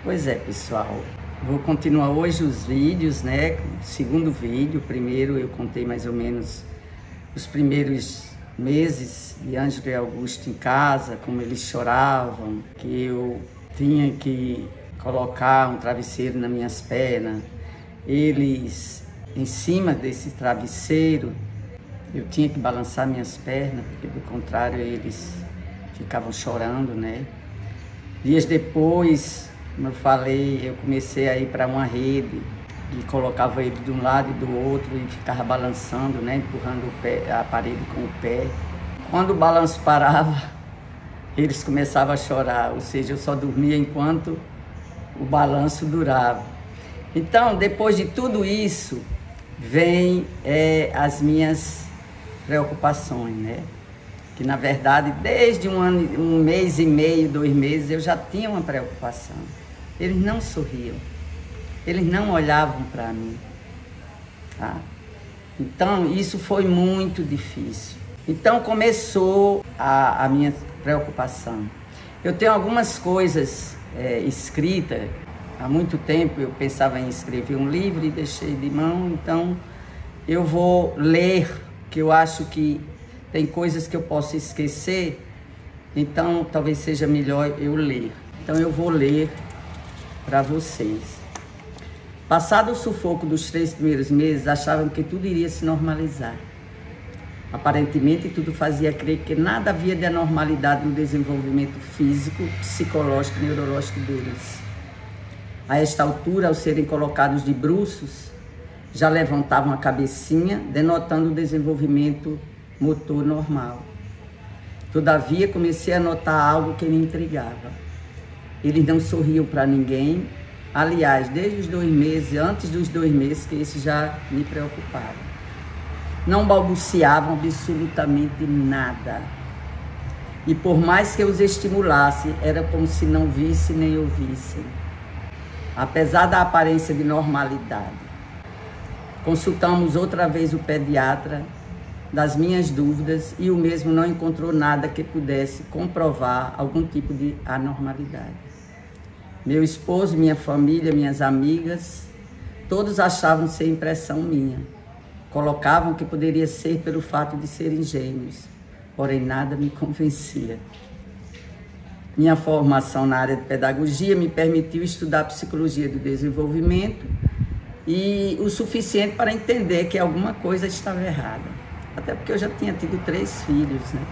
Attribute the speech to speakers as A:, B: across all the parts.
A: Pois é, pessoal, vou continuar hoje os vídeos, né? Segundo vídeo, primeiro eu contei mais ou menos os primeiros meses de Ângelo e Augusto em casa, como eles choravam, que eu tinha que colocar um travesseiro nas minhas pernas, eles em cima desse travesseiro, eu tinha que balançar minhas pernas, porque do contrário eles ficavam chorando, né? Dias depois, como eu falei, eu comecei a ir para uma rede e colocava ele de um lado e do outro e ficava balançando, né? Empurrando o pé, a parede com o pé. Quando o balanço parava, eles começavam a chorar, ou seja, eu só dormia enquanto o balanço durava. Então, depois de tudo isso, vem as minhas preocupações, né? Que na verdade, desde um mês e meio, 2 meses, eu já tinha uma preocupação. Eles não sorriam, eles não olhavam para mim, tá? Então, isso foi muito difícil. Então, começou a minha preocupação. Eu tenho algumas coisas escritas. Há muito tempo eu pensava em escrever um livro e deixei de mão, então eu vou ler, que eu acho que tem coisas que eu posso esquecer, então talvez seja melhor eu ler. Então eu vou ler para vocês. Passado o sufoco dos 3 primeiros meses, achavam que tudo iria se normalizar. Aparentemente, tudo fazia crer que nada havia de anormalidade no desenvolvimento físico, psicológico e neurológico deles. A esta altura, ao serem colocados de bruços, já levantavam a cabecinha, denotando o desenvolvimento motor normal. Todavia, comecei a notar algo que me intrigava. Eles não sorriam para ninguém. Aliás, desde os 2 meses, antes dos 2 meses, que isso já me preocupava. Não balbuciavam absolutamente nada. E por mais que eu os estimulasse, era como se não vissem nem ouvissem. Apesar da aparência de normalidade. Consultamos outra vez o pediatra das minhas dúvidas e o mesmo não encontrou nada que pudesse comprovar algum tipo de anormalidade. Meu esposo, minha família, minhas amigas, todos achavam ser impressão minha. Colocavam que poderia ser pelo fato de serem gêmeos, porém nada me convencia. Minha formação na área de pedagogia me permitiu estudar psicologia do desenvolvimento e o suficiente para entender que alguma coisa estava errada. Até porque eu já tinha tido 3 filhos, né?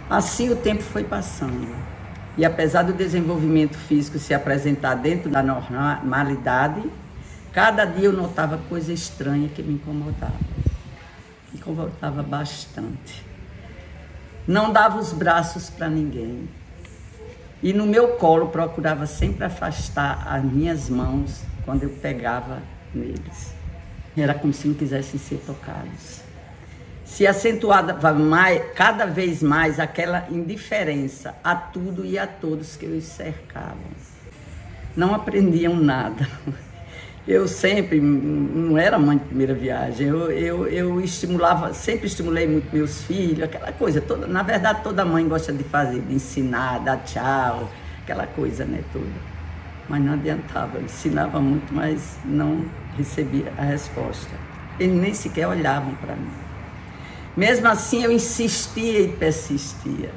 A: Assim o tempo foi passando. E apesar do desenvolvimento físico se apresentar dentro da normalidade, cada dia eu notava coisa estranha que me incomodava. Me incomodava bastante. Não dava os braços para ninguém. E no meu colo procurava sempre afastar as minhas mãos quando eu pegava neles. Era como se não quisessem ser tocados. Se acentuava cada vez mais aquela indiferença a tudo e a todos que os cercavam. Não aprendiam nada. Eu sempre, não era mãe de primeira viagem, eu estimulava, sempre estimulei muito meus filhos, aquela coisa toda. Na verdade, toda mãe gosta de fazer, de ensinar, dar tchau, aquela coisa, né, toda. Mas não adiantava, eu ensinava muito, mas não recebia a resposta. Eles nem sequer olhavam para mim. Mesmo assim, eu insistia e persistia,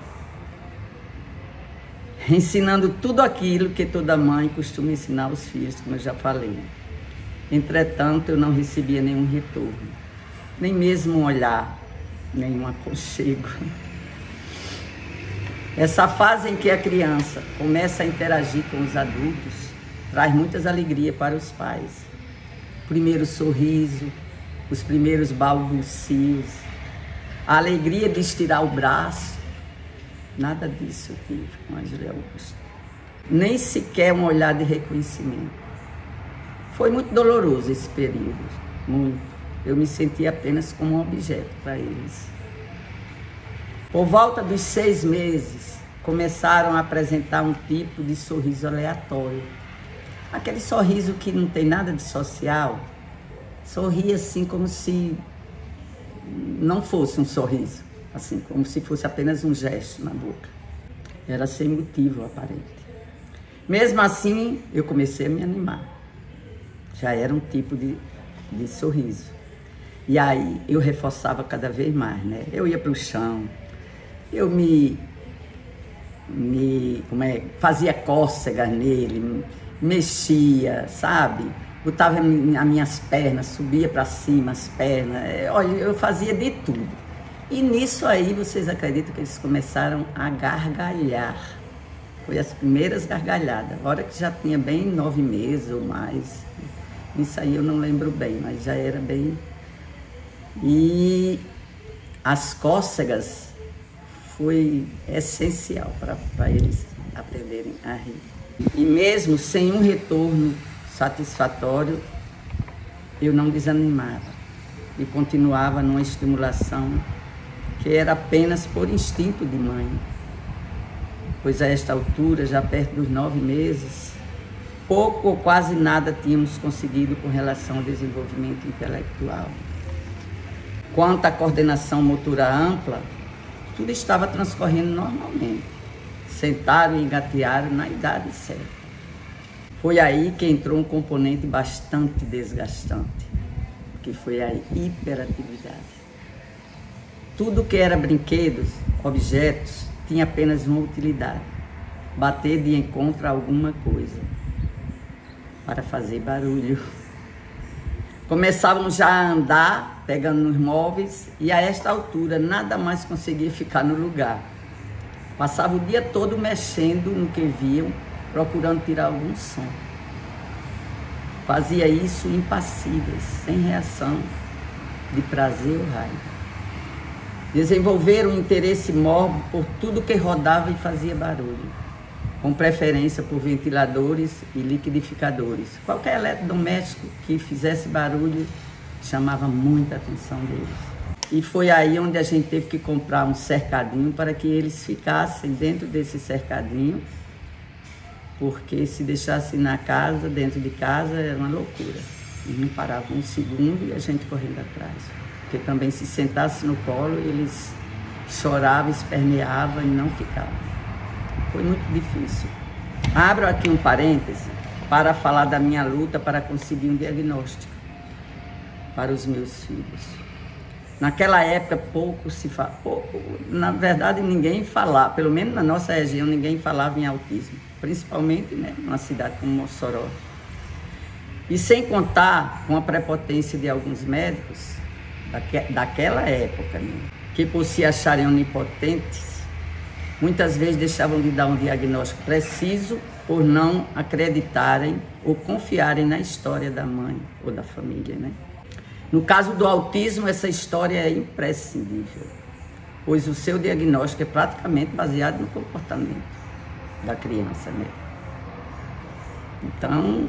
A: ensinando tudo aquilo que toda mãe costuma ensinar aos filhos, como eu já falei. Entretanto, eu não recebia nenhum retorno, nem mesmo um olhar, nenhum aconchego. Essa fase em que a criança começa a interagir com os adultos traz muitas alegrias para os pais. O primeiro sorriso, os primeiros balbucios, a alegria de estirar o braço, nada disso eu tive com Ângelo e Augusto. Nem sequer um olhar de reconhecimento. Foi muito doloroso esse período, muito. Eu me sentia apenas como um objeto para eles. Por volta dos 6 meses, começaram a apresentar um tipo de sorriso aleatório. Aquele sorriso que não tem nada de social, sorria assim como se não fosse um sorriso, assim, como se fosse apenas um gesto na boca. Era sem motivo aparente. Mesmo assim, eu comecei a me animar. Já era um tipo de sorriso. E aí eu reforçava cada vez mais, né? Eu ia para o chão, eu fazia cócegas nele, mexia, sabe? Botava as minhas pernas, subia para cima as pernas, olha, eu fazia de tudo. E nisso aí, vocês acreditam que eles começaram a gargalhar? Foi as primeiras gargalhadas, a hora que já tinha bem 9 meses ou mais. Isso aí eu não lembro bem, mas já era bem... E as cócegas foi essencial para eles aprenderem a rir. E mesmo sem um retorno satisfatório, eu não desanimava e continuava numa estimulação que era apenas por instinto de mãe, pois a esta altura, já perto dos 9 meses, pouco ou quase nada tínhamos conseguido com relação ao desenvolvimento intelectual. Quanto à coordenação motora ampla, tudo estava transcorrendo normalmente. Sentaram e engatearam na idade certa. Foi aí que entrou um componente bastante desgastante, que foi a hiperatividade. Tudo que era brinquedos, objetos, tinha apenas uma utilidade: bater de encontro a alguma coisa, para fazer barulho. Começavam já a andar, pegando nos móveis, e a esta altura nada mais conseguia ficar no lugar. Passava o dia todo mexendo no que viam, procurando tirar algum som. Fazia isso impassíveis, sem reação, de prazer ou raiva. Desenvolveram um interesse mórbido por tudo que rodava e fazia barulho, com preferência por ventiladores e liquidificadores. Qualquer eletrodoméstico que fizesse barulho chamava muita atenção deles. E foi aí onde a gente teve que comprar um cercadinho para que eles ficassem dentro desse cercadinho, porque se deixasse na casa, dentro de casa, era uma loucura. Eles não paravam um segundo e a gente correndo atrás. Porque também se sentasse no colo, eles choravam, esperneavam e não ficavam. Foi muito difícil. Abro aqui um parêntese para falar da minha luta para conseguir um diagnóstico para os meus filhos. Naquela época, na verdade, ninguém falava, pelo menos na nossa região, ninguém falava em autismo, principalmente, né, numa cidade como Mossoró. E sem contar com a prepotência de alguns médicos daquela época, né, que por se acharem onipotentes, muitas vezes deixavam de dar um diagnóstico preciso por não acreditarem ou confiarem na história da mãe ou da família, né? No caso do autismo, essa história é imprescindível, pois o seu diagnóstico é praticamente baseado no comportamento da criança, né? Então,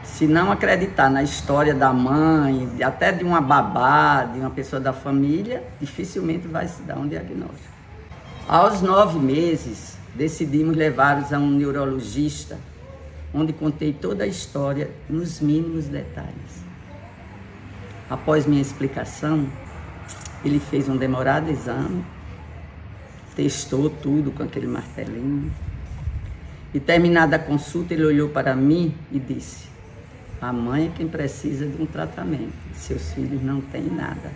A: se não acreditar na história da mãe, até de uma babá, de uma pessoa da família, dificilmente vai se dar um diagnóstico. Aos 9 meses, decidimos levá-los a um neurologista, onde contei toda a história nos mínimos detalhes. Após minha explicação, ele fez um demorado exame, testou tudo com aquele martelinho, e terminada a consulta, ele olhou para mim e disse: a mãe é quem precisa de um tratamento, seus filhos não têm nada.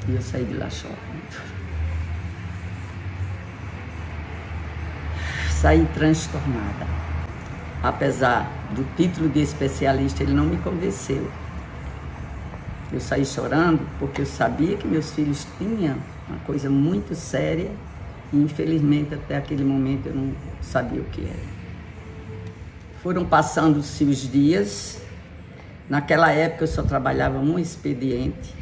A: E eu saí de lá chorando. Saí transtornada. Apesar do título de especialista, ele não me convenceu. Eu saí chorando porque eu sabia que meus filhos tinham uma coisa muito séria e, infelizmente, até aquele momento eu não sabia o que era. Foram passando-se os dias. Naquela época eu só trabalhava um expediente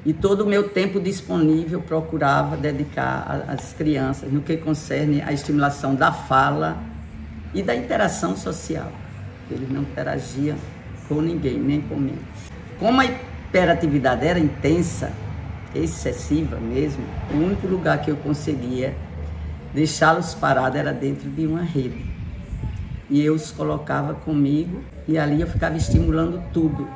A: e todo o meu tempo disponível procurava dedicar às crianças no que concerne à estimulação da fala e da interação social. Eles não interagiam com ninguém, nem comigo. Como a hiperatividade era intensa, excessiva mesmo, o único lugar que eu conseguia deixá-los parados era dentro de uma rede. E eu os colocava comigo e ali eu ficava estimulando tudo.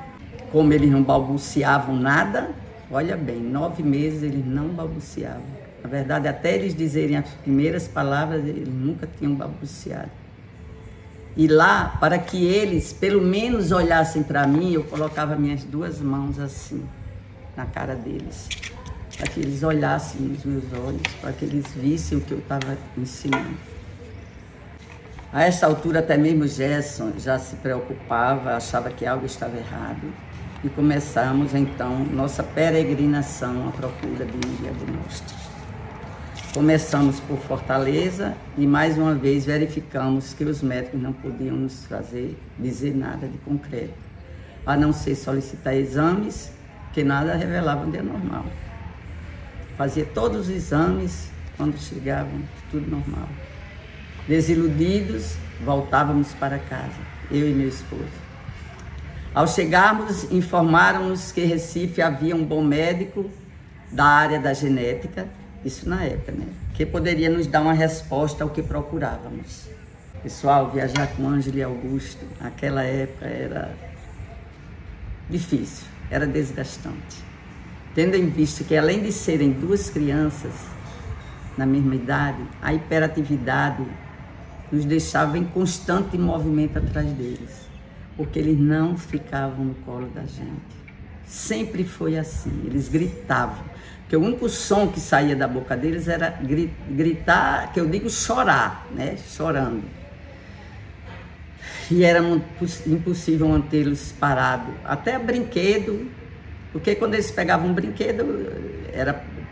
A: Como eles não balbuciavam nada, olha bem, 9 meses eles não balbuciavam. Na verdade, até eles dizerem as primeiras palavras, eles nunca tinham balbuciado. E lá, para que eles pelo menos olhassem para mim, eu colocava minhas duas mãos assim, na cara deles. Para que eles olhassem nos meus olhos, para que eles vissem o que eu estava ensinando. A essa altura, até mesmo Gerson já se preocupava, achava que algo estava errado. E começamos, então, nossa peregrinação à procura de um diagnóstico. Começamos por Fortaleza e, mais uma vez, verificamos que os médicos não podiam nos dizer nada de concreto, a não ser solicitar exames, que nada revelavam de anormal. Fazia todos os exames, quando chegavam, tudo normal. Desiludidos, voltávamos para casa, eu e meu esposo. Ao chegarmos, informaram-nos que em Recife havia um bom médico da área da genética, isso na época, né? Que poderia nos dar uma resposta ao que procurávamos. Pessoal, viajar com Ângela e Augusto, naquela época era difícil, era desgastante. Tendo em vista que, além de serem duas crianças na mesma idade, a hiperatividade nos deixava em constante movimento atrás deles, porque eles não ficavam no colo da gente. Sempre foi assim, eles gritavam, porque o único som que saía da boca deles era gritar, que eu digo chorar, né? Chorando. E era impossível mantê-los parados, até brinquedo, porque quando eles pegavam um brinquedo,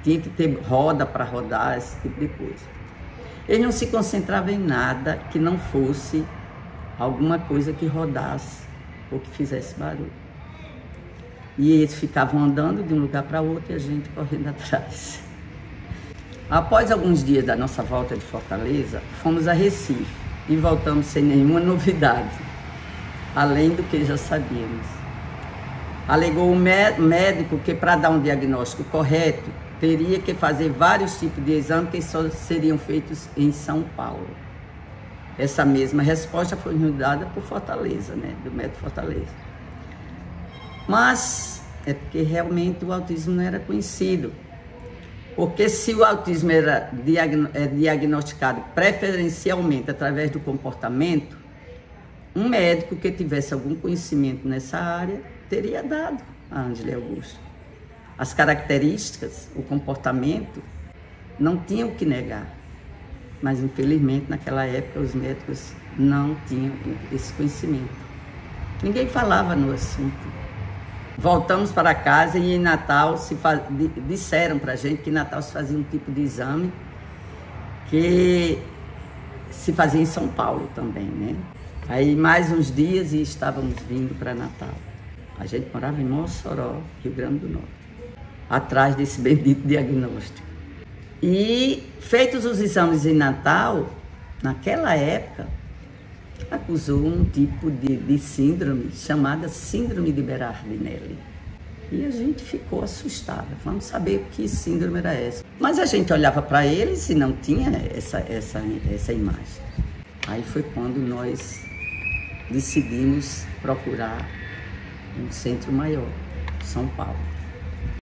A: tinha que ter roda para rodar, esse tipo de coisa. Eles não se concentravam em nada que não fosse alguma coisa que rodasse ou que fizesse barulho. E eles ficavam andando de um lugar para outro e a gente correndo atrás. Após alguns dias da nossa volta de Fortaleza, fomos a Recife e voltamos sem nenhuma novidade, além do que já sabíamos. Alegou o médico que, para dar um diagnóstico correto, teria que fazer vários tipos de exames que só seriam feitos em São Paulo. Essa mesma resposta foi nos dada por Fortaleza, né? Do médico Fortaleza. Mas é porque realmente o autismo não era conhecido. Porque se o autismo era diagnosticado preferencialmente através do comportamento, um médico que tivesse algum conhecimento nessa área teria dado a Ângela e Augusto. As características, o comportamento, não tinham o que negar. Mas, infelizmente, naquela época, os médicos não tinham esse conhecimento. Ninguém falava no assunto. Voltamos para casa e em Natal disseram para a gente que em Natal se fazia um tipo de exame que se fazia em São Paulo também, né? Aí mais uns dias e estávamos vindo para Natal. A gente morava em Mossoró, Rio Grande do Norte, atrás desse bendito diagnóstico. E feitos os exames em Natal, naquela época, acusou um tipo de síndrome chamada síndrome de Berardinelli. E a gente ficou assustada, vamos saber que síndrome era essa. Mas a gente olhava para eles e não tinha essa imagem. Aí foi quando nós decidimos procurar um centro maior, São Paulo.